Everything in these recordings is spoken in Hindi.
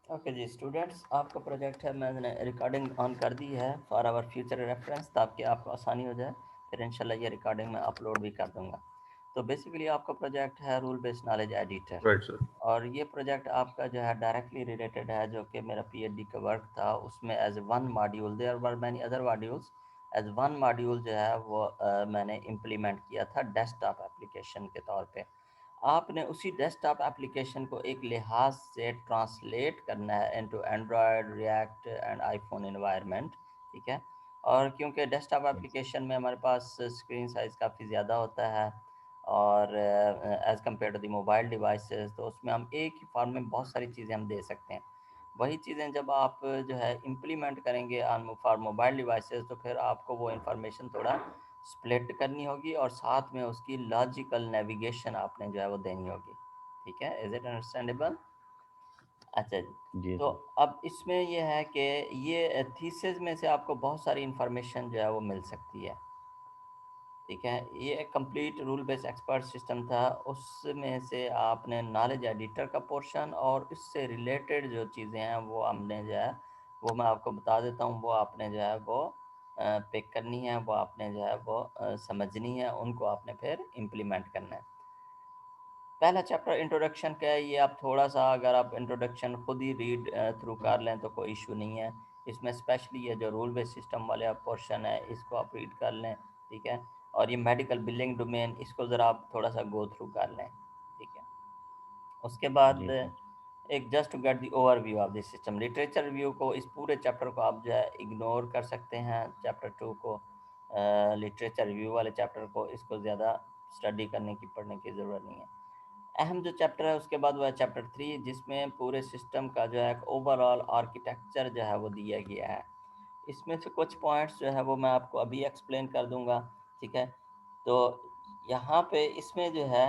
ओके जी स्टूडेंट्स, आपका प्रोजेक्ट है, मैंने रिकॉर्डिंग ऑन कर दी है फॉर आवर फ्यूचर रेफरेंस, ताकि आपको आसानी हो जाए। फिर इंशाल्लाह ये रिकॉर्डिंग मैं अपलोड भी कर दूंगा। तो बेसिकली आपका प्रोजेक्ट है rule based knowledge editor. Right sir. और ये प्रोजेक्ट आपका जो है डायरेक्टली रिलेटेड है, जो कि मेरा पीएचडी का वर्क था। उसमें as one module, there were many other modules, as one module जो है वो मैंने इम्प्लीमेंट किया था डेस्कटॉप एप्लीकेशन के तौर पे। आपने उसी डेस्कटॉप एप्लीकेशन को एक लिहाज से ट्रांसलेट करना है into Android, react and iPhone environment. ठीक है। और क्योंकि डेस्कटॉप एप्लीकेशन में हमारे पास स्क्रीन साइज़ काफ़ी ज़्यादा होता है, और as compare to the mobile devices, तो उसमें हम एक ही फॉर्म में बहुत सारी चीज़ें हम दे सकते हैं। वही चीज़ें जब आप जो है इम्प्लीमेंट करेंगे ऑन फॉर मोबाइल डिवाइसेस, तो फिर आपको वो इंफॉर्मेशन थोड़ा स्प्लिट करनी होगी, और साथ में उसकी लॉजिकल नेविगेशन आपने जो है वो देनी होगी। ठीक है, इज़ इट अंडरस्टैंडेबल? अच्छा जी। जी तो सर। अब इसमें ये है कि ये थीसिस में से आपको बहुत सारी इंफॉर्मेशन जो है वो मिल सकती है। ठीक है, ये एक complete rule based expert system था। उसमें से आपने नॉलेज एडिटर का पोर्शन और इससे रिलेटेड जो चीज़ें हैं वो हमने जो है वो मैं आपको बता देता हूँ, वो आपने जो है वो पिक करनी है, वो आपने जो है वो समझनी है, उनको आपने फिर इम्प्लीमेंट करना है। पहला चैप्टर इंट्रोडक्शन का है। ये आप थोड़ा सा अगर आप इंट्रोडक्शन खुद ही रीड थ्रू कर लें तो कोई इशू नहीं है। इसमें स्पेशली ये जो रूल बेस्ड सिस्टम वाले पोर्शन है, इसको आप रीड कर लें। ठीक है। और ये मेडिकल बिलिंग डोमेन, इसको ज़रा आप थोड़ा सा गो थ्रू कर लें। ठीक है। उसके बाद जी सर। एक just to get the overview of this system, literature review को, इस पूरे चैप्टर को आप जो है इग्नोर कर सकते हैं। चैप्टर 2 को, लिटरेचर रिव्यू वाले चैप्टर को, इसको ज़्यादा स्टडी करने की, पढ़ने की ज़रूरत नहीं है। अहम जो चैप्टर है उसके बाद वो है चैप्टर 3, जिसमें पूरे सिस्टम का जो है एक ओवरऑल आर्किटेक्चर जो है वो दिया गया है। इसमें से कुछ पॉइंट्स जो है वो मैं आपको अभी एक्सप्लेन कर दूंगा। ठीक है। तो यहाँ पे इसमें जो है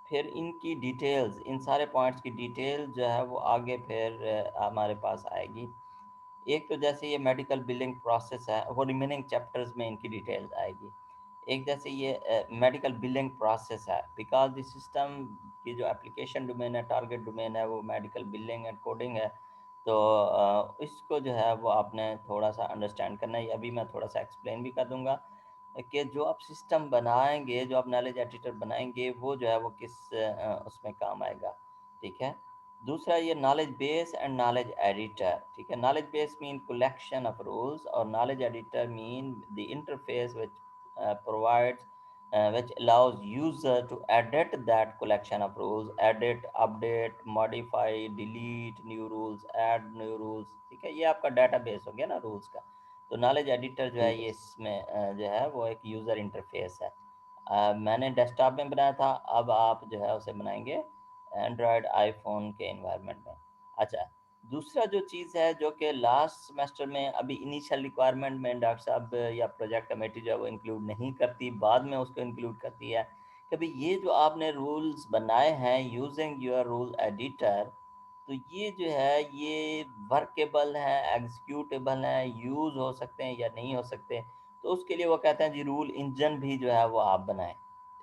फिर इनकी डिटेल्स, इन सारे पॉइंट्स की डिटेल जो है वो आगे फिर हमारे पास आएगी। एक तो जैसे ये मेडिकल बिलिंग प्रोसेस है, वो रिमेनिंग चैप्टर्स में इनकी डिटेल्स आएगी। एक जैसे ये मेडिकल बिलिंग प्रोसेस है, बिकॉज द सिस्टम की जो एप्लीकेशन डोमेन है, टारगेट डोमेन है, वो मेडिकल बिलिंग एंड कोडिंग है। तो इसको जो है वो आपने थोड़ा सा अंडरस्टैंड करना है। ये अभी मैं थोड़ा सा एक्सप्लेन भी कर दूंगा कि जो आप सिस्टम बनाएंगे, जो आप नॉलेज एडिटर बनाएंगे, वो जो है वो किस उसमें काम आएगा। ठीक है। दूसरा ये knowledge base and knowledge editor. ठीक है। Knowledge base mean collection of rules, और knowledge editor mean the interface which provides which allows user to edit that collection of rules, edit, update, modify, delete new rules, add new rules। ठीक है, ये आपका डेटाबेस हो गया ना रूल्स का। तो नॉलेज एडिटर जो है ठीक है ये सर। इसमें जो है वो एक यूज़र इंटरफेस है। मैंने डेस्कटॉप में बनाया था, अब आप जो है उसे बनाएंगे एंड्रॉयड, आईफोन के एनवायरनमेंट में। अच्छा, दूसरा जो चीज़ है जो कि लास्ट सेमेस्टर में अभी इनिशियल रिक्वायरमेंट में डॉक्टर साहब या प्रोजेक्ट कमेटी जो है वो इंक्लूड नहीं करती, बाद में उसको इंक्लूड करती है। कि भाई ये जो आपने रूल्स बनाए हैं यूजिंग योर रूल एडिटर, तो ये जो है ये वर्केबल हैं, एग्जीक्यूटेबल हैं, यूज़ हो सकते हैं या नहीं हो सकते। तो उसके लिए वो कहते हैं जी रूल इंजन भी जो है वो आप बनाएं।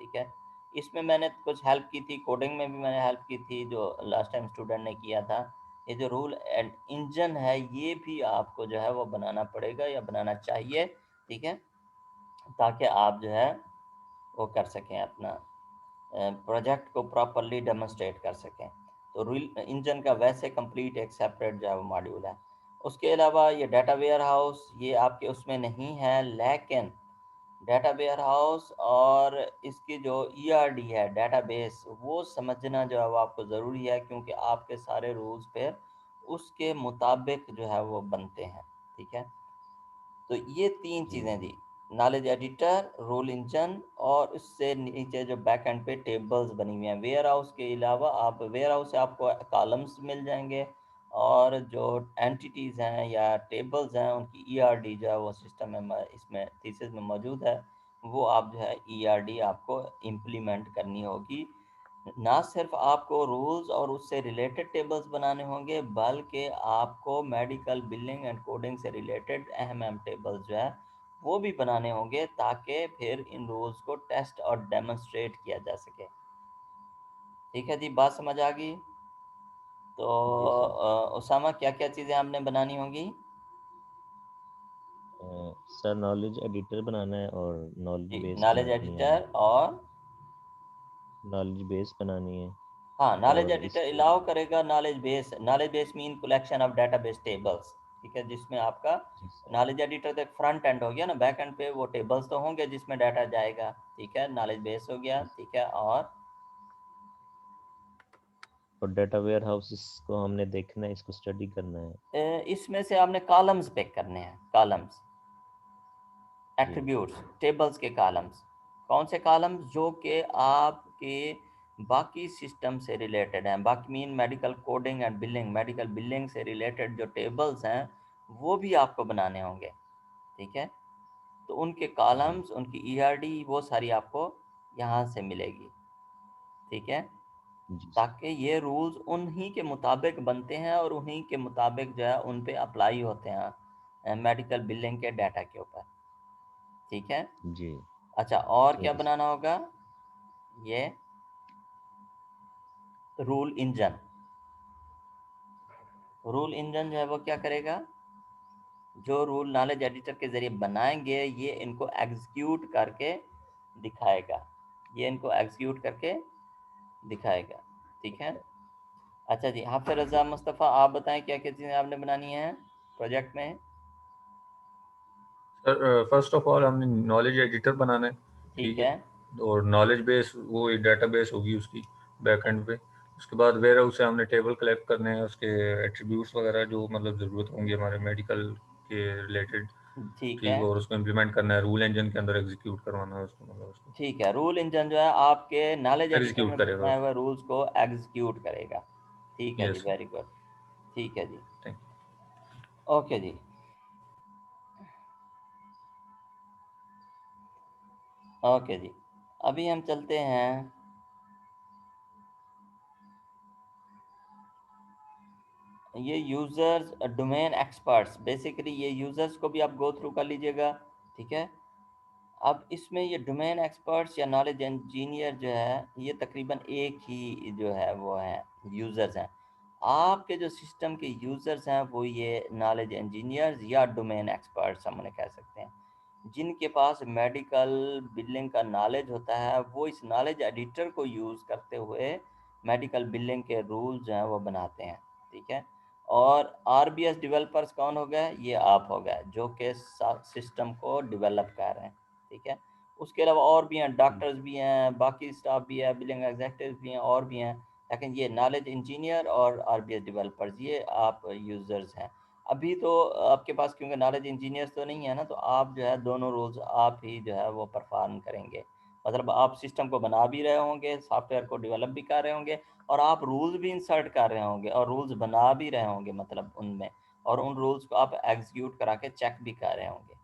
ठीक है। इसमें मैंने कुछ हेल्प की थी, कोडिंग में भी मैंने हेल्प की थी जो लास्ट टाइम स्टूडेंट ने किया था। ये जो रूल एंड इंजन है, ये भी आपको जो है वो बनाना पड़ेगा या बनाना चाहिए। ठीक है। ताकि आप जो है वो कर सकें, अपना प्रोजेक्ट को प्रॉपरली डेमोन्स्ट्रेट कर सकें। तो रूल इंजन का वैसे कंप्लीट एक सेपरेट जो है वो मॉड्यूल है। उसके अलावा ये डाटा वेयर हाउस, ये आपके उसमें नहीं है, लेकिन डाटा वेयर हाउस और इसकी जो ईआरडी है, डेटाबेस, वो समझना जो है वो आपको ज़रूरी है, क्योंकि आपके सारे रूल्स पे उसके मुताबिक जो है वो बनते हैं। ठीक है। तो ये तीन जी चीज़ें थी, नॉलेज एडिटर, रूल इंजन, और उससे नीचे जो बैक एंड पे टेबल्स बनी हुई हैं। वेयर हाउस के अलावा आप वेयर हाउस से आपको कॉलम्स मिल जाएंगे, और जो एंटिटीज़ हैं या टेबल्स हैं उनकी ईआरडी जो है वो सिस्टम में इसमें थीसिस में मौजूद है। वो आप जो है ईआरडी आपको इम्प्लीमेंट करनी होगी। ना सिर्फ आपको रूल्स और उससे रिलेटेड टेबल्स बनाने होंगे, बल्कि आपको मेडिकल बिलिंग एंड कोडिंग से रिलेटेड अहम अहम टेबल्स जो है वो भी बनाने होंगे, ताकि फिर इन रूल्स को टेस्ट और डेमोन्स्ट्रेट किया जा सके। ठीक है जी, बात समझ आ गई? तो जी सर। उसामा क्या क्या चीज़ें आपने बनानी होंगी? सर नॉलेज एडिटर बनाना है और नॉलेज जी, बेस नॉलेज बनानी है हमें। एडिटर और नॉलेज बेस बनानी है हाँ, नॉलेज और एडिटर इसके अलाउ करेगा knowledge base mean collection of database tables, ठीक है, जिसमें आपका जी सर। नॉलेज एडिटर तो एक फ्रंट एंड हो गया ना, बैक एंड पे वो टेबल्स तो होंगे जिसमें डाटा जाएगा, ठीक है, नॉलेज बेस हो गया, जी सर। ठीक है। और डेटा वेयर हाउसेस को हमने देखना है, इसको स्टडी करना है। इसमें से आपने कॉलम्स पिक करने हैं, कॉलम्स, जी एट्रीब्यूट्स, टेबल्स के कॉलम्स। कौन से कॉलम्स? जो कि आपके बाकी सिस्टम से रिलेटेड हैं, बाकी mean medical coding and billing, medical billing से रिलेटेड जो टेबल्स हैं वो भी आपको बनाने होंगे, ठीक है। तो उनके जी कॉलम्स, उनकी ईआरडी, वो सारी आपको यहाँ से मिलेगी, ठीक है। जी सर। ताकि ये रूल्स उन्हीं के मुताबिक बनते हैं और उन्हीं के मुताबिक जो है उन पे अप्लाई होते हैं मेडिकल बिलिंग के डाटा के ऊपर, ठीक है। जी अच्छा, और क्या ठीक है सर। बनाना होगा? ये रूल इंजन। रूल इंजन जो है वो क्या करेगा? जो रूल नॉलेज एडिटर के ज़रिए बनाएंगे ये इनको एग्जीक्यूट करके दिखाएगा, ये इनको एग्जीक्यूट करके दिखाएगा, ठीक है। अच्छा जी, हाफिज़ रज़ा मुस्तफ़ा, आप बताएं क्या क्या चीज़ें आपने बनानी है प्रोजेक्ट में? सर फर्स्ट ऑफ ऑल हमने नॉलेज एडिटर बनाना है, ठीक ठीक है। है। और नॉलेज बेस वो एक डेटाबेस होगी उसकी बैक एंड पे। उसके बाद वेयर हाउस से हमने टेबल कलेक्ट करने हैं, उसके एट्रीब्यूट्स वगैरह जो मतलब ज़रूरत होंगी हमारे मेडिकल के रिलेटेड, ठीक है। ठीक। और उसको इम्प्लीमेंट करना है, रूल इंजन के अंदर एग्जीक्यूट करवाना है उसको, मतलब उसको ठीक है, रूल इंजन जो है आपके नॉलेज एडिटर एग्जीक्यूट में करेगा। बनाए हुए रूल्स को एग्जीक्यूट करेगा, ठीक है जी, यस सर। वेरी गुड, ठीक है जी। थैंक ओके जी। ओके जी, अभी हम चलते हैं, ये यूज़र्स डोमेन एक्सपर्ट्स, बेसिकली ये यूज़र्स को भी आप गो थ्रू कर लीजिएगा, ठीक है। अब इसमें ये डोमेन एक्सपर्ट्स या नॉलेज इंजीनियर जो है ये तकरीबन एक ही जो है वो है, यूज़र्स हैं। आपके जो सिस्टम के यूज़र्स हैं वो ये नॉलेज इंजीनियर्स या डोमेन एक्सपर्ट्स हम उन्हें कह सकते हैं, जिनके पास मेडिकल बिलिंग का नॉलेज होता है, वो इस नॉलेज एडिटर को यूज़ करते हुए मेडिकल बिलिंग के रूल्स जो हैं वो बनाते हैं, ठीक है। और आरबीएस डेवलपर्स कौन हो गए? ये आप हो गए जो कि सिस्टम को डेवलप कर रहे हैं, ठीक है। उसके अलावा और भी हैं, जी डॉक्टर्स भी हैं, बाकी स्टाफ भी है, बिलिंग एग्जेक्टिव भी हैं, और भी हैं। लेकिन ये नॉलेज इंजीनियर और आरबीएस डेवलपर्स ये आप यूज़र्स हैं। अभी तो आपके पास क्योंकि नॉलेज इंजीनियर्स तो नहीं है ना, तो आप जो है दोनों रोल्स आप ही जो है वो परफॉर्म करेंगे। मतलब आप सिस्टम को बना भी रहे होंगे, सॉफ्टवेयर को डेवलप भी कर रहे होंगे, और आप रूल्स भी इंसर्ट कर रहे होंगे और रूल्स बना भी रहे होंगे, मतलब उनमें, और उन रूल्स को आप एग्जीक्यूट करा के चेक भी कर रहे होंगे।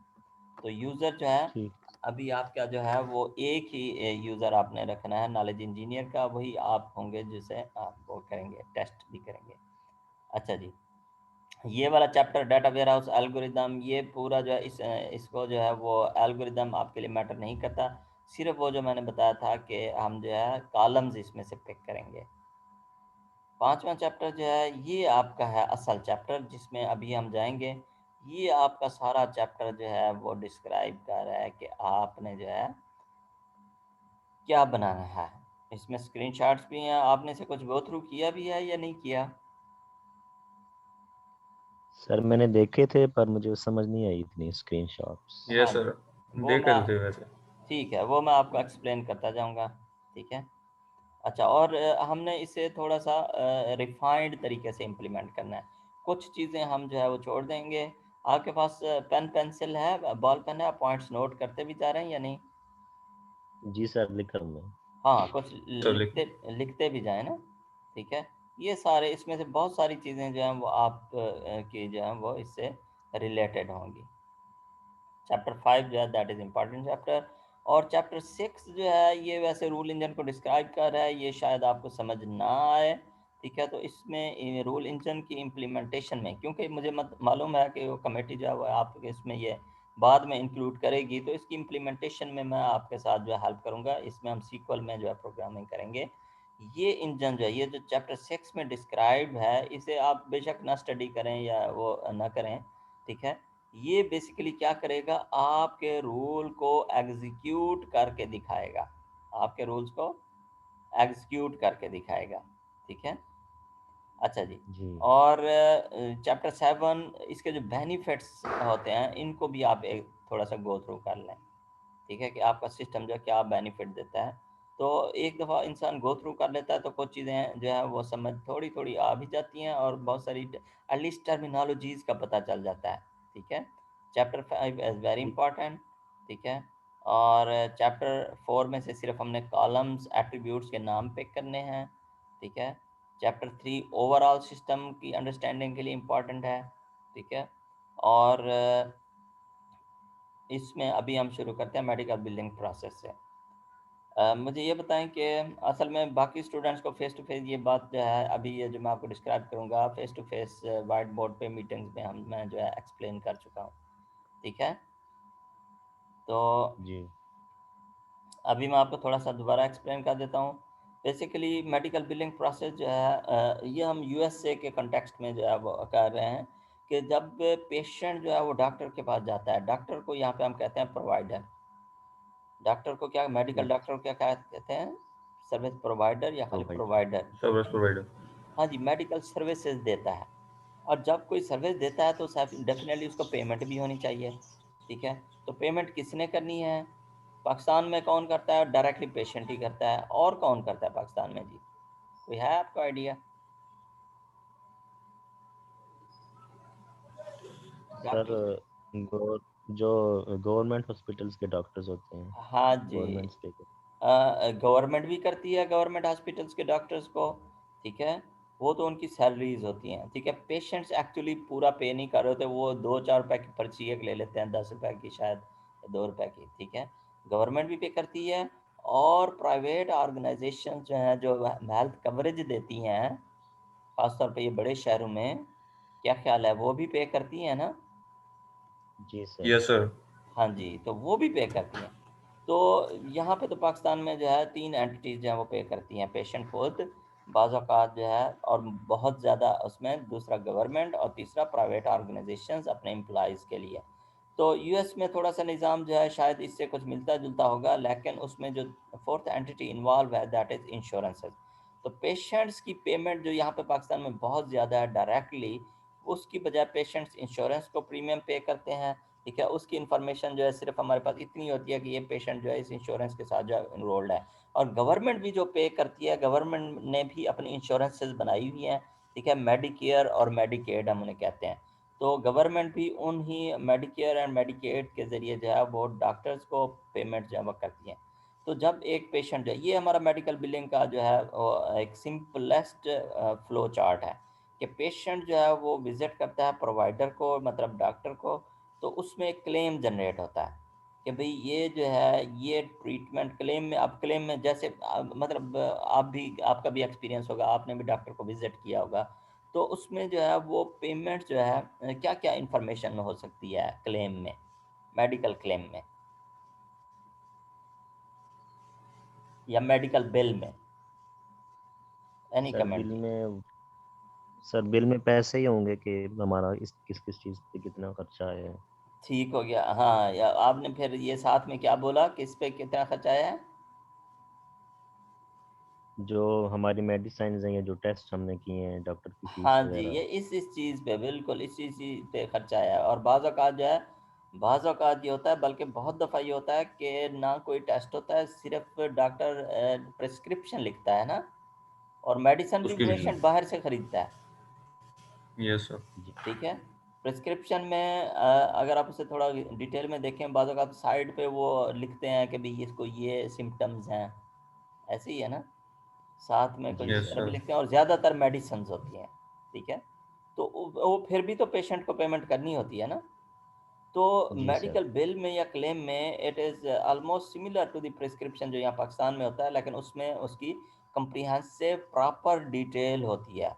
तो यूज़र जो है ठीक। अभी आपका जो है वो एक ही यूज़र आपने रखना है नॉलेज इंजीनियर का, वही आप होंगे जिसे आप वो करेंगे, टेस्ट भी करेंगे। अच्छा जी, ये वाला chapter data warehouse algorithm, ये पूरा जो है इसको जो है वो एल्गोरिदम आपके लिए मैटर नहीं करता, सिर्फ वो जो मैंने बताया था कि हम जो है कॉलम्स इसमें से पिक करेंगे। पांचवा चैप्टर जो है ये आपका है असल चैप्टर, जिसमें अभी हम जाएंगे। ये आपका सारा चैप्टर जो है वो डिस्क्राइब कर रहा है कि आपने जो है क्या बनाना है। इसमें स्क्रीनशॉट्स भी हैं, आपने से कुछ गो थ्रू किया भी है या नहीं किया? सर मैंने देखे थे पर मुझे समझ नहीं आई इतनी स्क्रीनशॉट्स। यस हाँ सर, जी, वो देख मैं, रहे थे वैसे। ठीक है, वो मैं आपको एक्सप्लेन करता जाऊंगा, ठीक है। अच्छा, और हमने इसे थोड़ा सा रिफाइंड तरीके से इम्प्लीमेंट करना है, कुछ चीज़ें हम जो है वो छोड़ देंगे। आपके पास पेन पेंसिल है, बॉल पेन है, आप पॉइंट्स नोट करते भी जा रहे हैं या नहीं? जी सर, लिखा हूँ मैं। हाँ, कुछ सर लिख। लिखते लिखते भी जाए ना, ठीक है। ये सारे इसमें से बहुत सारी चीज़ें जो हैं वो आप की जो हैं वो इससे रिलेटेड होंगी। चैप्टर 5 जो है दैट इज़ इम्पॉर्टेंट चैप्टर। और चैप्टर 6 जो है ये वैसे रूल इंजन को डिस्क्राइब कर रहा है, ये शायद आपको समझ ना आए, ठीक है। तो इसमें रूल इंजन की इम्प्लीमेंटेशन में, क्योंकि मुझे मत मालूम है कि वो कमेटी जो है वो आपके इसमें ये बाद में इंक्लूड करेगी, तो इसकी इम्प्लीमेंटेशन में मैं आपके साथ जो है हेल्प करूँगा। इसमें हम सीक्वल में जो है प्रोग्रामिंग करेंगे, ये इंजन जो है, ये जो चैप्टर 6 में डिस्क्राइब है, इसे आप बेशक ना स्टडी करें या वो ना करें, ठीक है। ये बेसिकली क्या करेगा, आपके रूल को एग्जीक्यूट करके दिखाएगा, आपके रूल्स को एग्जीक्यूट करके दिखाएगा, ठीक है। अच्छा जी। जी और चैप्टर 7 इसके जो बेनिफिट्स होते हैं इनको भी आप एक थोड़ा सा गो थ्रू कर लें, ठीक है, कि आपका सिस्टम जो है क्या बेनिफिट देता है। तो एक दफ़ा इंसान गो थ्रू कर लेता है तो कुछ चीज़ें जो है वो समझ थोड़ी थोड़ी आ भी जाती हैं, और बहुत सारी एटलीस्ट टर्मिनोलॉजीज़ का पता चल जाता है, ठीक है। चैप्टर 5 इज़ वेरी जी इंपॉर्टेंट, ठीक है। और चैप्टर 4 में से सिर्फ हमने कॉलम्स एट्रीब्यूट्स के नाम पिक करने हैं, ठीक है। चैप्टर 3 ओवरऑल सिस्टम की अंडरस्टैंडिंग के लिए इम्पॉर्टेंट है, ठीक है। और इसमें अभी हम शुरू करते हैं मेडिकल बिल्डिंग प्रोसेस से। मुझे ये बताएं कि असल में बाकी स्टूडेंट्स को फेस टू फेस ये बात जो है, अभी ये जो मैं आपको डिस्क्राइब करूँगा face to face whiteboard पे मीटिंग्स में मैं जो है एक्सप्लेन कर चुका हूँ, ठीक है। तो जी अभी मैं आपको थोड़ा सा दोबारा एक्सप्लेन कर देता हूँ। बेसिकली मेडिकल बिलिंग प्रोसेस जो है, ये हम यूएसए के कॉन्टेक्स्ट में जो है वो कर रहे हैं, कि जब पेशेंट जो है वो डॉक्टर के पास जाता है, डॉक्टर को यहाँ पे हम कहते हैं प्रोवाइडर, डॉक्टर को क्या, मेडिकल जी डॉक्टर को क्या कहते हैं, सर्विस प्रोवाइडर या खाली प्रोवाइड प्रोवाइडर। Service provider. हाँ जी, मेडिकल सर्विसेज देता है। और जब कोई सर्विस देता है तो डेफिनेटली उसको पेमेंट भी होनी चाहिए, ठीक है। तो पेमेंट किसने करनी है, पाकिस्तान में कौन करता है, डायरेक्टली पेशेंट ही करता है। और कौन करता है पाकिस्तान में जी, कोई है आपको आइडिया? सर। डॉक्टर, गौर जो गवर्नमेंट हॉस्पिटल्स के डॉक्टर्स होते हैं, हाँ जी, गवर्नमेंट पे गवर्नमेंट भी करती है गवर्नमेंट हॉस्पिटल्स के डॉक्टर्स को, ठीक है। वो तो उनकी सैलरीज होती हैं, ठीक है। पेशेंट्स एक्चुअली पूरा पे नहीं कर रहे होते, वो 2-4 रुपए की पर्ची एक ले लेते हैं, 10 रुपए की शायद, 2 रुपए की, ठीक है। गवर्नमेंट भी पे करती है, और प्राइवेट ऑर्गेनाइजेशन जो हैं जो हेल्थ कवरेज देती हैं, खासतौर पे ये बड़े शहरों में, क्या ख्याल है, वो भी पे करती हैं ना? जी सर। Yes sir. हाँ जी, तो वो भी पे करती हैं। तो यहाँ पे तो पाकिस्तान में जो है 3 एंटिटीज़ जो हैं वो पे करती हैं, पेशेंट खुद, बाज़ औक़ात जो है, और बहुत ज़्यादा उसमें दूसरा गवर्नमेंट, और तीसरा प्राइवेट ऑर्गेनाइजेशंस अपने एम्प्लॉइज़ के लिए। तो यूएस में थोड़ा-सा निज़ाम जो है शायद इससे कुछ मिलता-जुलता होगा, लेकिन उसमें जो 4th एंटिटी इन्वॉल्व है दैट इज़ इंश्योरेंसेस। तो पेशेंट्स की पेमेंट जो यहाँ पे पाकिस्तान में बहुत ज़्यादा है डायरेक्टली, उसकी बजाय पेशेंट्स इंश्योरेंस को प्रीमियम पे करते हैं, ठीक है। उसकी इन्फॉर्मेशन जो है सिर्फ हमारे पास इतनी होती है कि ये पेशेंट जो है इस इंश्योरेंस के साथ जो है इनरोल्ड है। और गवर्नमेंट भी जो पे करती है, गवर्नमेंट ने भी अपनी इंश्योरेंसेस बनाई हुई हैं, ठीक है। मेडिकेयर और मेडिकेड हम उन्हें कहते हैं। तो गवर्नमेंट भी उन ही मेडिकेयर एंड मेडिकेड के ज़रिए जो है वो डॉक्टर्स को पेमेंट जो है वो करती हैं। तो जब एक पेशेंट जो है, ये हमारा मेडिकल बिलिंग का जो है वो एक सिंपलेस्ट फ्लो चार्ट है, कि पेशेंट जो है वो विज़िट करता है प्रोवाइडर को, मतलब डॉक्टर को, तो उसमें एक क्लेम जनरेट होता है कि भई ये जो है ये ट्रीटमेंट क्लेम में, अब क्लेम में जैसे मतलब आप भी, आपका भी एक्सपीरियंस होगा, आपने भी डॉक्टर को विज़िट किया होगा, तो उसमें जो है वो पेमेंट जो है क्या-क्या इन्फॉर्मेशन हो सकती है क्लेम में, मेडिकल क्लेम में या मेडिकल बिल में? एनी सर कमेंट बिल जी? में सर बिल में पैसे ही होंगे कि हमारा इस किस किस चीज़ पे कितना खर्चा है। ठीक हो गया। हाँ, या आपने फिर ये साथ में क्या बोला, किस पे कितना खर्च आया है? जो हमारी मेडिसिन हैं या जो टेस्ट हमने किए हैं, डॉक्टर की फीस हाँ जी, वगैरह। ये इस चीज़ पे बिल्कुल इसी चीज़ पे खर्चा है। और बाज़ औक़ात जो है, बाज़ औक़ात ये होता है, बल्कि बहुत दफ़ा ये होता है कि ना कोई टेस्ट होता है, सिर्फ़ डॉक्टर प्रिस्क्रिप्शन लिखता है ना, और मेडिसिन भी उसके लिए। पेशेंट बाहर से खरीदता है, यस सर। जी ठीक है। प्रिस्क्रिप्शन में अगर आप उसे थोड़ा डिटेल में देखें, बाज़ औक़ात साइड पे वो लिखते हैं कि भई इसको ये सिम्पटम्स हैं, ऐसे ही है ना? साथ में कुछ जी इस यस तरह सर। भी सर। लिखते हैं, और ज़्यादातर मेडिसिन्स होती हैं, ठीक है। तो वो फिर भी तो पेशेंट को पेमेंट करनी होती है ना। तो जी सर। मेडिकल बिल में या क्लेम में it is almost similar to the prescription जो यहाँ पाकिस्तान में होता है, लेकिन उसमें उसकी कम्प्रिहेंसिव प्रॉपर डिटेल होती है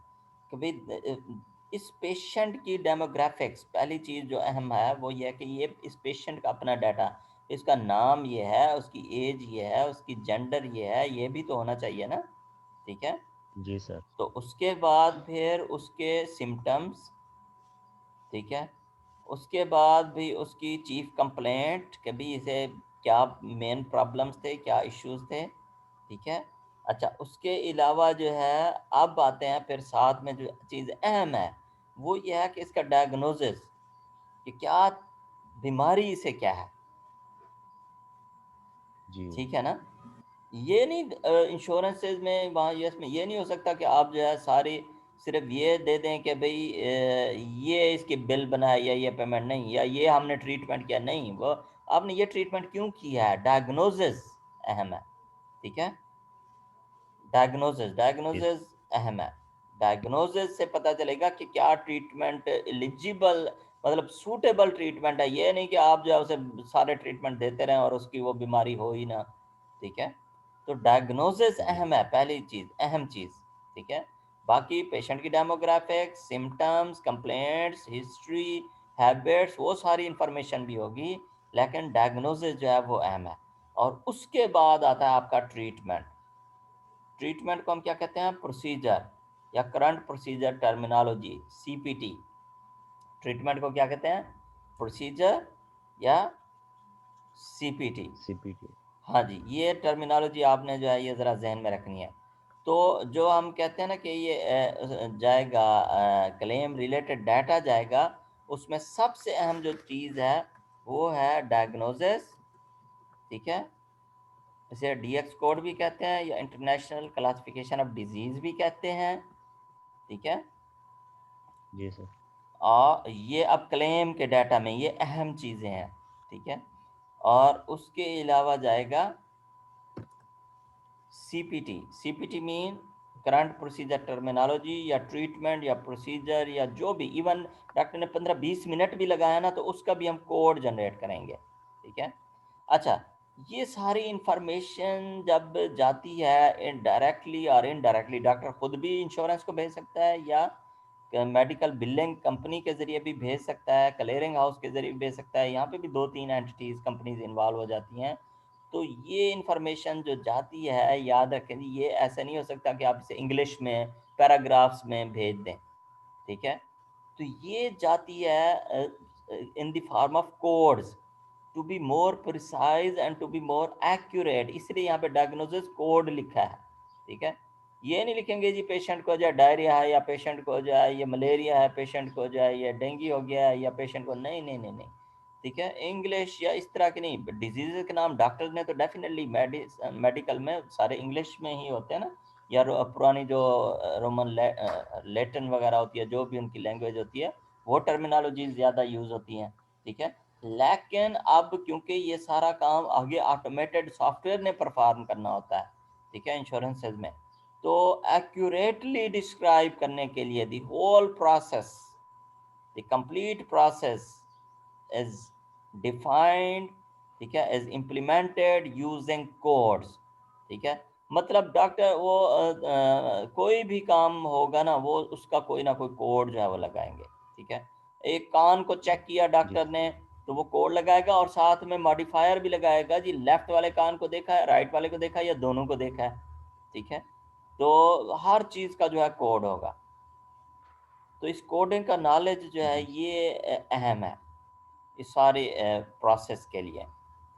कि भई इस पेशेंट की डेमोग्राफिक्स, पहली चीज़ जो अहम है वो ये है कि ये इस पेशेंट का अपना डाटा, इसका नाम ये है, उसकी एज ये है, उसकी जेंडर ये है, ये भी तो होना चाहिए ना, ठीक है। जी सर। तो उसके बाद फिर उसके सिम्टम्स, ठीक है, उसके बाद भी उसकी चीफ कंप्लेंट कि भी इसे क्या मेन प्रॉब्लम्स थे, क्या इश्यूज थे, ठीक है। अच्छा, उसके अलावा जो है अब आते हैं फिर साथ में जो चीज़ अहम है वो ये है कि इसका डायग्नोसिस, कि क्या बीमारी इसे क्या है, जी ठीक है ना। ये नहीं इंश्योरेंसेज में वहाँ यूएस में ये नहीं हो सकता कि आप जो है सारी सिर्फ ये दे दें कि भाई ये इसकी बिल बना है या ये पेमेंट नहीं, या ये हमने ट्रीटमेंट किया, नहीं, वो आपने ये ट्रीटमेंट क्यों किया है, डायग्नोसिस अहम है, ठीक है। डायग्नोसिस जी डायग्नोसिस अहम है। डायग्नोसिस से पता चलेगा कि क्या ट्रीटमेंट एलिजिबल, मतलब सूटेबल ट्रीटमेंट है। ये नहीं कि आप जो है उसे सारे ट्रीटमेंट देते रहें और उसकी वो बीमारी हो ही ना, ठीक है। तो डायग्नोसिस जी अहम है, पहली चीज़, अहम चीज़, ठीक है। बाकी पेशेंट की demographics, symptoms, complaints, history, habits, वो सारी इंफॉर्मेशन भी होगी, लेकिन डायग्नोसिस जो है वो अहम है। और उसके बाद आता है आपका ट्रीटमेंट। ट्रीटमेंट को हम क्या कहते हैं, प्रोसीजर या current procedure terminology, CPT. Treatment को क्या कहते हैं, प्रोसीजर या सीपीटी। सीपीटी। हाँ जी, ये टर्मिनोलॉजी आपने जो है ये ज़रा जहन में रखनी है। तो जो हम कहते हैं ना कि ये जाएगा क्लेम रिलेटेड डाटा जाएगा, उसमें सबसे अहम जो चीज़ है वो है डायग्नोसिस, ठीक है। इसे डीएक्स कोड भी कहते हैं या इंटरनेशनल क्लासिफिकेशन ऑफ डिजीज़ भी कहते हैं, ठीक है। जी सर। और ये अब क्लेम के डाटा में ये अहम चीज़ें हैं, ठीक है। और उसके अलावा जाएगा CPT. CPT mean current procedure terminology या ट्रीटमेंट या प्रोसीजर या जो भी, इवन डॉक्टर ने 15-20 मिनट भी लगाया ना तो उसका भी हम कोड जनरेट करेंगे, ठीक है। अच्छा, ये सारी इंफॉर्मेशन जब जाती है डायरेक्टली और इनडायरेक्टली, डॉक्टर खुद भी इंश्योरेंस को भेज सकता है या मेडिकल बिलिंग कंपनी के ज़रिए भी भेज सकता है, क्लियरिंग हाउस के ज़रिए भी भेज सकता है। यहाँ पे भी 2-3 एंटिटीज़ कंपनीज इन्वॉल्व हो जाती हैं। तो ये इंफॉर्मेशन जो जाती है, याद रखें जी, ये ऐसा नहीं हो सकता कि आप इसे इंग्लिश में पैराग्राफ्स में भेज दें, ठीक है। तो ये जाती है in the form of codes to be more precise and to be more accurate, इसलिए यहाँ पे डायग्नोसिस कोड लिखा है, ठीक है। ये नहीं लिखेंगे जी पेशेंट को जो है डायरिया है, या पेशेंट को जो है ये मलेरिया है, पेशेंट को जो है ये डेंगू हो गया है, या पेशेंट को, नहीं नहीं नहीं नहीं, ठीक है। इंग्लिश या इस तरह के नहीं, डिजीज के नाम डॉक्टर ने तो डेफिनेटली मेडिकल में सारे इंग्लिश में ही होते हैं ना, या पुरानी जो रोमन लैटिन वगैरह होती है, जो भी उनकी लैंग्वेज होती है, वो टर्मिनोलॉजी ज़्यादा यूज़ होती हैं, ठीक है। लेकिन अब क्योंकि ये सारा काम आगे ऑटोमेटेड सॉफ्टवेयर ने परफॉर्म करना होता है, ठीक है, इंश्योरेंसेज में, तो एक्यूरेटली डिस्क्राइब करने के लिए the whole process, the complete process is defined, ठीक है, इज इम्प्लीमेंटेड यूजिंग कोड्स, ठीक है। मतलब डॉक्टर वो कोई भी काम होगा ना, वो उसका कोई ना कोई कोड जो है वो लगाएंगे, ठीक है। एक कान को चेक किया जी डॉक्टर ने तो वो कोड लगाएगा, और साथ में मॉडिफायर भी लगाएगा जी, लेफ्ट वाले कान को देखा है, राइट वाले को देखा है, या दोनों को देखा है, ठीक है। तो हर चीज़ का जो है कोड होगा। तो इस कोडिंग का नॉलेज जो है जी ये अहम है इस सारे प्रोसेस के लिए,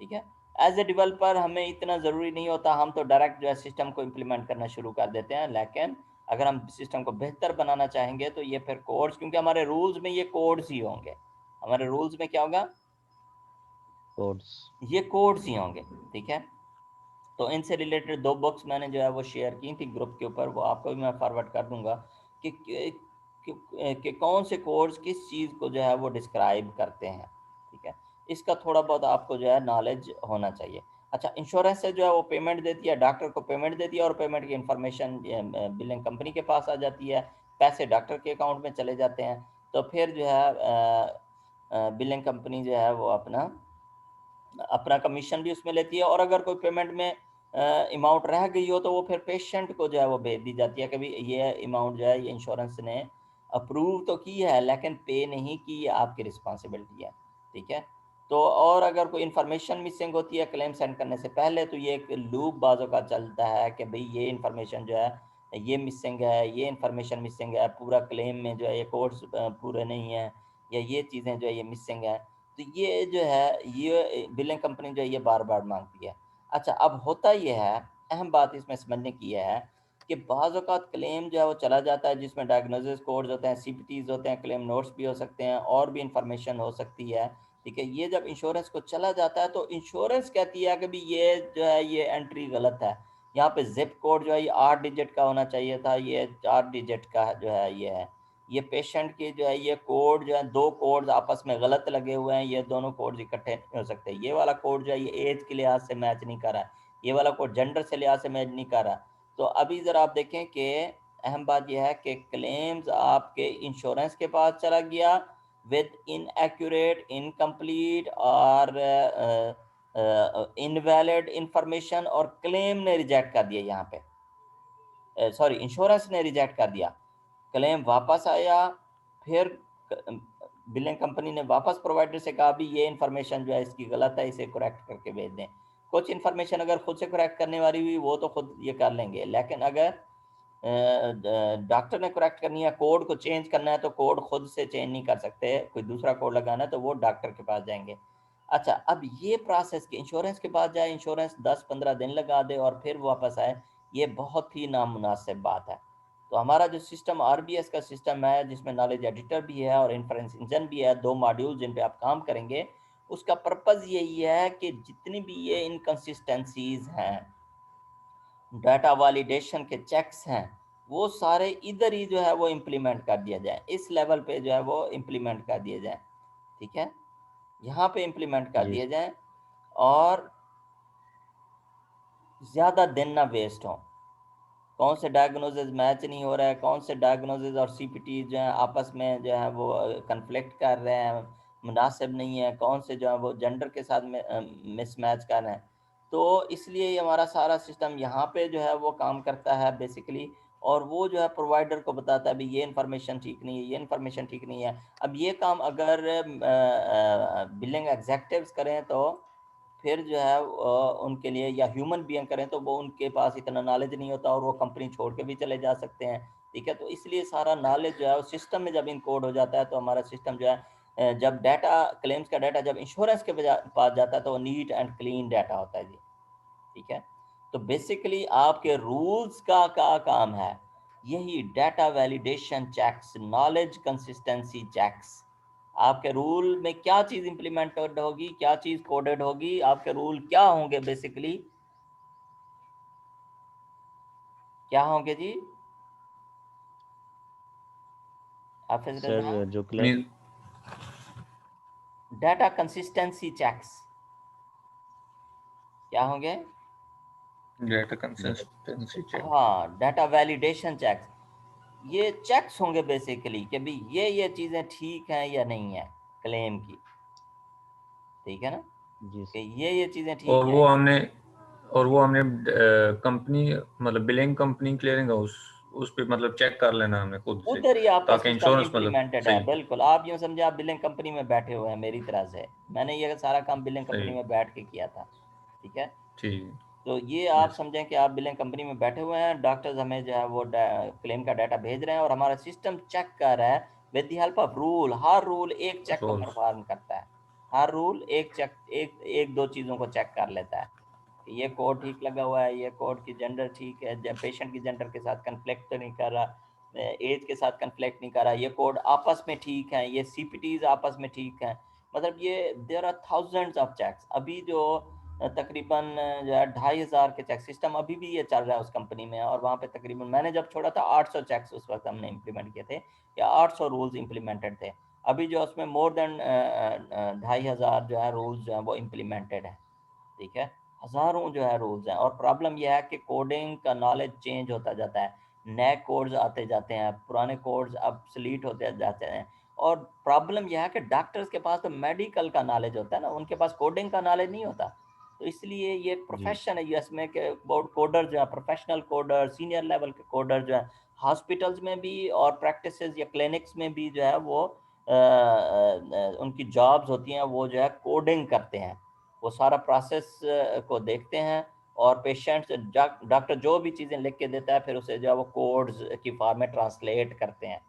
ठीक है। एज ए डेवलपर हमें इतना ज़रूरी नहीं होता, हम तो डायरेक्ट जो है सिस्टम को इम्प्लीमेंट करना शुरू कर देते हैं, लेकिन अगर हम सिस्टम को बेहतर बनाना चाहेंगे तो ये फिर कोड्स, क्योंकि हमारे रूल्स में ये कोड्स ही होंगे, हमारे रूल्स में क्या होगा, कोड्स। ये कोड्स ही होंगे, ठीक है। तो इनसे रिलेटेड 2 बुक्स मैंने जो है वो शेयर की थी ग्रुप के ऊपर, वो आपको भी मैं फॉरवर्ड कर दूंगा कि कौन से कोड्स किस चीज़ को जो है वो डिस्क्राइब करते हैं, ठीक है। इसका थोड़ा बहुत आपको जो है नॉलेज होना चाहिए। अच्छा, इंश्योरेंस से जो है वो पेमेंट देती है, डॉक्टर को पेमेंट देती है, और पेमेंट की इंफॉर्मेशन बिलिंग कंपनी के पास आ जाती है, पैसे डॉक्टर के अकाउंट में चले जाते हैं। तो फिर जो है बिलिंग कंपनी जो है वो अपना अपना कमीशन भी उसमें लेती है, और अगर कोई पेमेंट में अमाउंट रह गई हो तो वो फिर पेशेंट को जो है वो भेज दी जाती है कि भाई ये अमाउंट जो है ये इंश्योरेंस ने अप्रूव तो की है लेकिन पे नहीं की, ये आपकी रिस्पॉन्सिबिलिटी है, ठीक है। तो और अगर कोई इन्फॉर्मेशन मिसिंग होती है क्लेम सेंड करने से पहले, तो ये एक लूप बाजों का चलता है कि भाई ये इन्फॉर्मेशन जो है ये मिसिंग है, ये इन्फॉर्मेशन मिसिंग है, पूरा क्लेम में जो है ये कोड्स पूरे नहीं है, या ये चीज़ें जो है ये मिसिंग है, तो ये जो है ये बिलिंग कंपनी जो है ये बार बार मांगती है। अच्छा, अब होता ये है, अहम बात इसमें समझने की यह है कि बाज़ औक़ात क्लेम जो है वो चला जाता है जिसमें डायग्नोसिस कोड्स होते हैं, सीपीटीज़ होते हैं, क्लेम नोट्स भी हो सकते हैं और भी इन्फॉर्मेशन हो सकती है, ठीक है। ये जब इंश्योरेंस को चला जाता है तो इंश्योरेंस कहती है कि भी ये जो है ये एंट्री गलत है, यहाँ पे ज़िप कोड जो है ये 8 डिजिट का होना चाहिए था, ये 4 डिजिट का जो है ये है। ये पेशेंट की जो है ये कोड जो है 2 कोड्स आपस में गलत लगे हुए हैं, ये दोनों कोड्स इकट्ठे नहीं हो सकते। ये वाला कोड जो है ये एज के लिहाज से मैच नहीं कर रहा है, ये वाला कोड जेंडर से लिहाज से मैच नहीं कर रहा। तो अभी ज़रा आप देखें कि अहम बात ये है कि क्लेम्स आपके इंश्योरेंस के पास चला गया विद इनएक्यूरेट, इनकम्प्लीट और इनवैलिड इंफॉर्मेशन, और क्लेम ने रिजेक्ट कर दिया यहाँ पे, सॉरी इंश्योरेंस ने रिजेक्ट कर दिया। क्लेम वापस आया, फिर बिलिंग कंपनी ने वापस प्रोवाइडर से कहा भी ये इन्फॉर्मेशन जो है इसकी गलत है, इसे करेक्ट करके भेज दें। कुछ इन्फॉर्मेशन अगर खुद से करेक्ट करने वाली हुई वो तो खुद ये कर लेंगे, लेकिन अगर डॉक्टर ने करेक्ट करनी है, कोड को चेंज करना है, तो कोड खुद से चेंज नहीं कर सकते, कोई दूसरा कोड लगाना है तो वो डॉक्टर के पास जाएंगे। अच्छा, अब ये प्रोसेस के इंश्योरेंस के पास जाए, इंश्योरेंस 10-15 दिन लगा दे और फिर वापस आए, ये बहुत ही नामुनासिब बात है। तो हमारा जो सिस्टम आरबीएस का सिस्टम है जिसमें नॉलेज एडिटर भी है और इन्फ्रेंस इंजन भी है, 2 मॉड्यूल जिन पे आप काम करेंगे, उसका पर्पज़ यही है कि जितनी भी ये इनकंसिस्टेंसीज हैं, डाटा वैलिडेशन के चेक्स हैं, वो सारे इधर ही जो है वो इम्प्लीमेंट कर दिया जाए, इस लेवल पे जो है वो इम्प्लीमेंट कर दिए जाए, ठीक है, यहाँ पे इम्प्लीमेंट कर जी दिए जाए और ज़्यादा दिन ना वेस्ट हों। कौन से डायग्नोसिस मैच नहीं हो रहा है, कौन से डायग्नोसिस और सीपीटी जो है आपस में जो है वो कन्फ्लिक्ट कर रहे हैं, मुनासिब नहीं है, कौन से जो है वो जेंडर के साथ में मिसमैच कर रहे हैं। तो इसलिए ये हमारा सारा सिस्टम यहाँ पे जो है वो काम करता है बेसिकली, और वो जो है प्रोवाइडर को बताता है भी ये इन्फॉर्मेशन ठीक नहीं है, ये इन्फॉर्मेशन ठीक नहीं है। अब ये काम अगर बिलिंग एग्जेक्टिव्स करें तो फिर जो है उनके लिए, या ह्यूमन बीइंग करें तो वो उनके पास इतना नॉलेज नहीं होता और वो कंपनी छोड़ के भी चले जा सकते हैं, ठीक है। तो इसलिए सारा नॉलेज जो है उस सिस्टम में जब इनकोड हो जाता है तो हमारा सिस्टम जो है जब डाटा क्लेम्स का डाटा जब इंश्योरेंस के पास जाता है तो वो नीट एंड क्लीन डाटा होता है जी, ठीक है। तो बेसिकली आपके रूल्स का काम है यही data validation checks, knowledge consistency checks. आपके रूल में क्या चीज़ इम्प्लीमेंटेड होगी, क्या चीज़ कोडेड होगी, आपके रूल क्या होंगे, बेसिकली क्या होंगे जी हाफिज सर, रजा? जो claim mean data consistency checks क्या होंगे? Data consistency check. हाँ, डाटा वैलिडेशन चेक्स, ये चेक्स होंगे बेसिकली कि भाई ये चीज़ें ठीक हैं या नहीं है क्लेम की, ठीक है ना, जी कि सर। ये चीज़ें और ठीक वो हैं। हमने और वो हमने कंपनी मतलब बिलिंग कंपनी क्लियरिंग हाउस उस पे मतलब चेक कर लेना हमने खुद से, उधर ही आपका ताकि सिस्टम इंश्योरेंस मतलब इम्प्लीमेंटेड है, सही बिल्कुल। आप यूँ समझे आप बिलिंग कंपनी में बैठे हुए हैं मेरी तरह से, मैंने ये सारा काम बिलिंग कंपनी सही में बैठ के किया था, ठीक है। ठीक है। तो ये आप यस समझें कि आप बिलिंग कंपनी में बैठे हुए हैं, डॉक्टर्स हमें जो है वो क्लेम का डाटा भेज रहे हैं और हमारा सिस्टम चेक कर रहा है with the help of rule. Her rule एक चेक को रोल्स परफॉर्म करता है, हर रूल एक चेक, एक दो चीज़ों को चेक कर लेता है कि ये कोड ठीक लगा हुआ है, ये कोड की जेंडर ठीक है, जब पेशेंट की जेंडर के साथ कन्फ्लिक्ट तो नहीं कर रहा, एज के साथ कन्फ्लिक्ट नहीं कर रहा, ये कोड आपस में ठीक है, ये सीपीटीज आपस में ठीक है। मतलब ये there are thousands of checks. अभी जो तकरीबन जो है 2500 के चेक सिस्टम अभी भी ये चल रहा है उस कंपनी में, और वहाँ पे तकरीबन मैंने जब छोड़ा था 800 चेक्स उस वक्त हमने इम्प्लीमेंट किए थे, या 800 रूल्स इम्प्लीमेंटेड थे। अभी जो उसमें मोर देन 2500 जो है रूल्स जो है वो इम्प्लीमेंटेड है, ठीक है। हज़ारों जो है रूल्स हैं, और प्रॉब्लम यह है कि कोडिंग का नॉलेज चेंज होता जाता है, नए कोड्स आते जाते हैं, पुराने कोड्स ऑब्सोलीट होते जाते हैं। और प्रॉब्लम यह है कि डॉक्टर्स के पास तो मेडिकल का नॉलेज होता है ना, उनके पास कोडिंग का नॉलेज नहीं होता। तो इसलिए ये एक जी प्रोफेशन है यूएस में कि बहुत कोडर जो है, प्रोफेशनल कोडर, सीनियर लेवल के कोडर जो है हॉस्पिटल्स में भी और प्रैक्टिसेस या क्लिनिक्स में भी जो है वो उनकी जॉब्स होती हैं, वो जो है कोडिंग करते हैं, वो सारा प्रोसेस को देखते हैं और पेशेंट्स डॉक्टर जो भी चीज़ें लिख के देता है फिर उसे जो है वो कोड्स की फॉर्म में ट्रांसलेट करते हैं।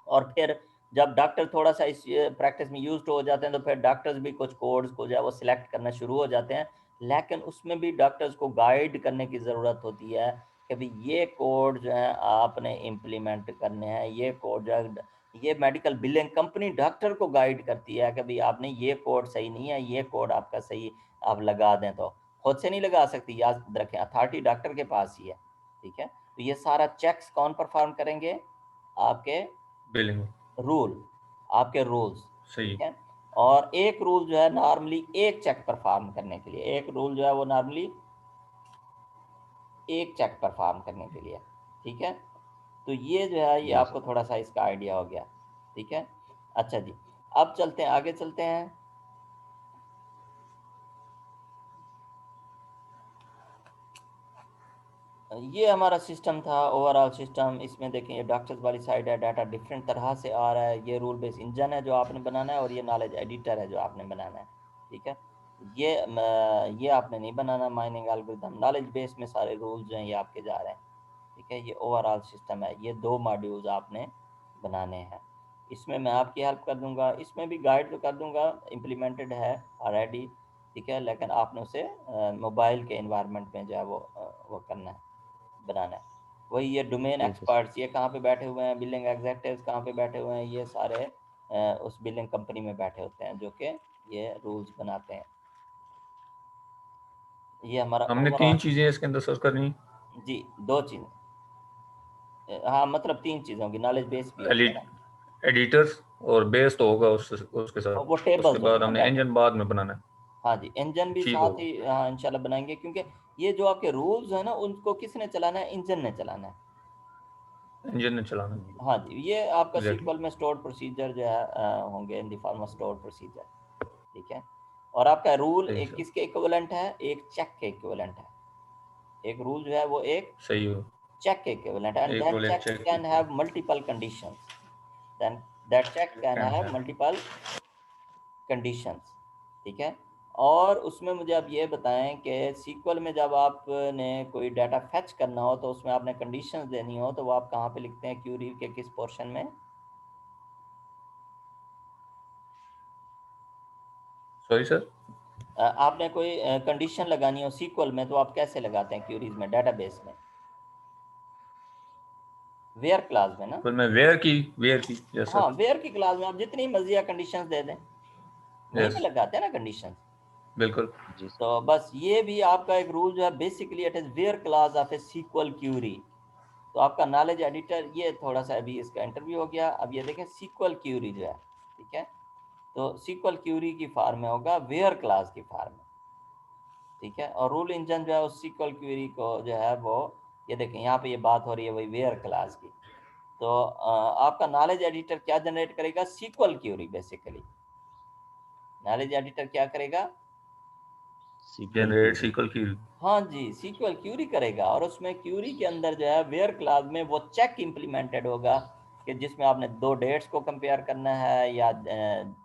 और फिर जब डॉक्टर थोड़ा सा इस प्रैक्टिस में यूज्ड हो जाते हैं तो फिर डॉक्टर्स भी कुछ कोड्स को जो है वो सिलेक्ट करना शुरू हो जाते हैं, लेकिन उसमें भी डॉक्टर्स को गाइड करने की ज़रूरत होती है कि भाई ये कोड जो है आपने इम्प्लीमेंट करने हैं, ये कोड जो है ये मेडिकल बिलिंग कंपनी डॉक्टर को गाइड करती है कि भाई आपने ये कोड सही नहीं है, ये कोड आपका सही आप लगा दें, तो खुद से नहीं लगा सकती, याद रखें अथॉरिटी डॉक्टर के पास ही है। ठीक है, तो ये सारा चेक्स कौन परफॉर्म करेंगे? आपके बिलिंग रूल, आपके रूल्स। सही ठीक है, और एक रूल जो है नॉर्मली एक चेक परफॉर्म करने के लिए, एक रूल जो है वो नॉर्मली एक चेक परफॉर्म करने के लिए। ठीक है, तो ये जो है ये जी आपको थोड़ा सा इसका आइडिया हो गया। ठीक है, अच्छा जी, अब चलते हैं आगे, चलते हैं। ये हमारा सिस्टम था, ओवरऑल सिस्टम। इसमें देखें ये डॉक्टर्स वाली साइड है, डाटा डिफरेंट तरह से आ रहा है। ये रूल बेस इंजन है जो आपने बनाना है, और ये नॉलेज एडिटर है जो आपने बनाना है। ठीक है, ये आपने नहीं बनाना। माइनिंग एल्गोरिथम नॉलेज बेस में सारे रूल्स जो हैं ये आपके जा रहे हैं। ठीक है, ये ओवरऑल सिस्टम है, ये 2 मॉड्यूल्स आपने बनाने हैं। इसमें मैं आपकी हेल्प कर दूंगा, इसमें भी गाइड तो कर दूंगा, इम्प्लीमेंटेड है ऑलरेडी। ठीक है, लेकिन आपने उसे मोबाइल के इन्वायरमेंट में जो है वो करना है, बनाना है। वही ये डोमेन ठीक है सर। एक्सपर्ट्स ये कहाँ पे बैठे हुए हैं, बिलिंग एग्जेक्टिव्स कहाँ पे बैठे हुए हैं, ये सारे उस बिलिंग कंपनी में बैठे होते हैं जो कि ये रूल्स बनाते हैं। ये हमारा हमने 3 ओवरऑल। चीजें इसके अंदर सर्च करनी, जी, 2 चीज़ें, हाँ मतलब 3 चीज़ें होंगी, नॉलेज बेस भी होगा ना, एडिटर्स और बेस तो होगा उसके और साथ। वो उसके टेबल्स होंगे बाद ना हमने डाटा। इंजन बाद में बनाना है। हाँ जी, इंजन भी ठीक साथ होगा, ही हाँ इंशाल्लाह बनाएंगे, क्योंकि ये जो आपके रूल्स है ना उनको किसने चलाना है? इंजन ने चलाना है। इंजन ने चलाना है। हाँ जी, ये आपका एग्जैक्टली सीक्वल में स्टोर्ड प्रोसीजर जो है होंगे इन the form of stored procedure. ठीक है, और आपका रूल सही एक सर, किसके इक्विवेलेंट है? एक चेक के इक्विवेलेंट है। एक रूल जो है वो एक सही हो। check equivalent, and एक that रोल एक check check can have multiple conditions, then that check can can have है। multiple conditions। ठीक है, और उसमें मुझे आप ये बताएं कि सीक्वल में जब आपने कोई डाटा फैच करना हो तो उसमें आपने कंडीशंस देनी हो तो वो आप कहाँ पे लिखते हैं? क्यूरी के किस पोर्शन में? सॉरी सर, आपने कोई कंडीशन लगानी हो सीक्वल में तो आप कैसे लगाते हैं क्यूरीज में, डाटाबेस में? वेयर क्लास में ना? पर मैं वेयर की यस हाँ, सर, वेयर की क्लास में आप जितनी मर्जी कंडीशंस दे दें, वहीं पे यस लगाते हैं ना कंडीशंस। बिल्कुल। जी सर। तो बस ये भी आपका एक रूल जो है, basically it is where class of a SQL query. तो आपका नॉलेज एडिटर ये थोड़ा सा अभी इसका इंटरव्यू हो गया। अब ये देखें सीक्वल क्यूरी जो है, ठीक है, तो सीक्वल क्यूरी की फॉर्म में होगा वेयर क्लास की फॉर्म में। ठीक है, और रूल इंजन जो है उस सीक्वल क्यूरी को जो है वो, ये देखें यहाँ पे ये बात हो रही है वही वेयर क्लास की। तो आपका नॉलेज एडिटर क्या जनरेट करेगा? SQL query. Basically knowledge editor क्या करेगा? Sequel generate Curie. सीक्वल की। हाँ जी, सीक्वल क्यूरी करेगा, और उसमें क्यूरी के अंदर जो है वेयर क्लास में वो चेक इम्प्लीमेंटेड होगा कि जिसमें आपने 2 डेट्स को कंपेयर करना है, या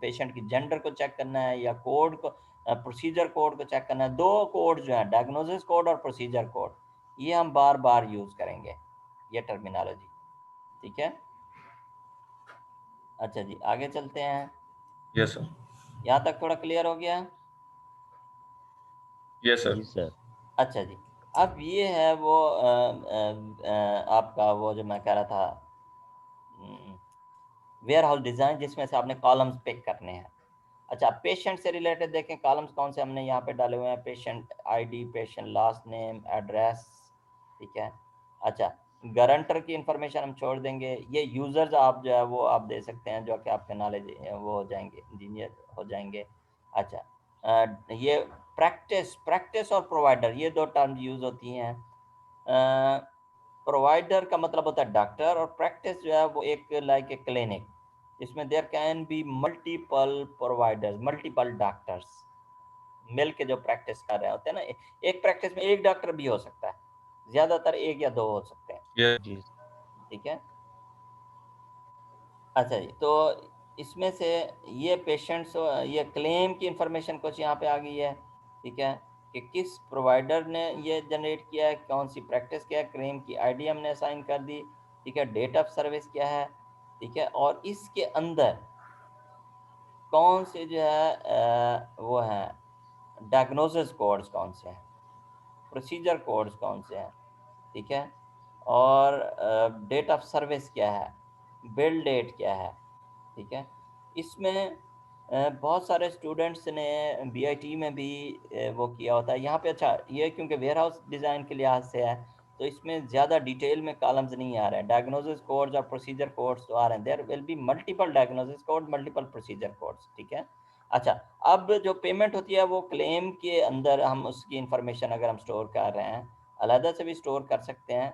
पेशेंट की जेंडर को चेक करना है, या कोड को प्रोसीजर कोड को चेक करना है। 2 कोड जो है, डायग्नोसिस कोड और प्रोसीजर कोड, ये हम बार बार यूज करेंगे ये टर्मिनोलॉजी। ठीक है, अच्छा जी आगे चलते हैं। यस सर, यहाँ तक थोड़ा क्लियर हो गया? Yes sir. जी सर। अच्छा जी, अब ये है वो आपका वो जो मैं कह रहा था, वेयर हाउस डिज़ाइन, जिसमें से आपने कॉलम्स पिक करने हैं। अच्छा, पेशेंट से रिलेटेड देखें कॉलम्स कौन से हमने यहाँ पे डाले हुए हैं? Patient ID, patient last name, address. ठीक है, अच्छा, गारंटर की इंफॉर्मेशन हम छोड़ देंगे। ये यूजर्स आप जो है वो आप दे सकते हैं जो कि आपके नॉलेज वो हो जाएंगे, इंजीनियर हो जाएंगे। अच्छा, ये प्रैक्टिस, प्रैक्टिस और प्रोवाइडर, ये 2 टर्म यूज होती हैं। प्रोवाइडर का मतलब होता है डॉक्टर, और प्रैक्टिस जो है वो एक लाइक ए क्लिनिक, जिसमें there can be multiple providers, multiple doctors मिल के जो प्रैक्टिस कर रहे होते हैं ना। एक प्रैक्टिस में एक डॉक्टर भी हो सकता है, ज्यादातर 1 या 2 हो सकते हैं। ये जी ठीक है, अच्छा जी, तो इसमें से ये पेशेंट्स, ये क्लेम की इंफॉर्मेशन कुछ यहाँ पे आ गई है। ठीक है, कि किस प्रोवाइडर ने ये जनरेट किया है, कौन सी प्रैक्टिस क्या है, क्लेम की आईडी हमने असाइन कर दी, ठीक है, डेट ऑफ सर्विस क्या है, ठीक है, और इसके अंदर कौन से जो है वो हैं डायग्नोसिस कोड्स कौन से हैं, प्रोसीजर कोड्स कौन से हैं, ठीक है, और डेट ऑफ सर्विस क्या है, बिल डेट क्या है, ठीक है। इसमें बहुत सारे स्टूडेंट्स ने बीआईटी में भी वो किया होता है यहाँ पे। अच्छा, ये क्योंकि वेयर हाउस डिज़ाइन के लिहाज से है तो इसमें ज़्यादा डिटेल में कॉलम्स नहीं आ रहे हैं। डायग्नोसिस कोड्स और प्रोसीजर कोड्स तो आ रहे हैं, there will be multiple diagnosis code, multiple procedure codes, ठीक है। अच्छा, अब जो पेमेंट होती है वो क्लेम के अंदर हम उसकी इंफॉर्मेशन अगर हम स्टोर कर रहे हैं, अलहदा से भी स्टोर कर सकते हैं।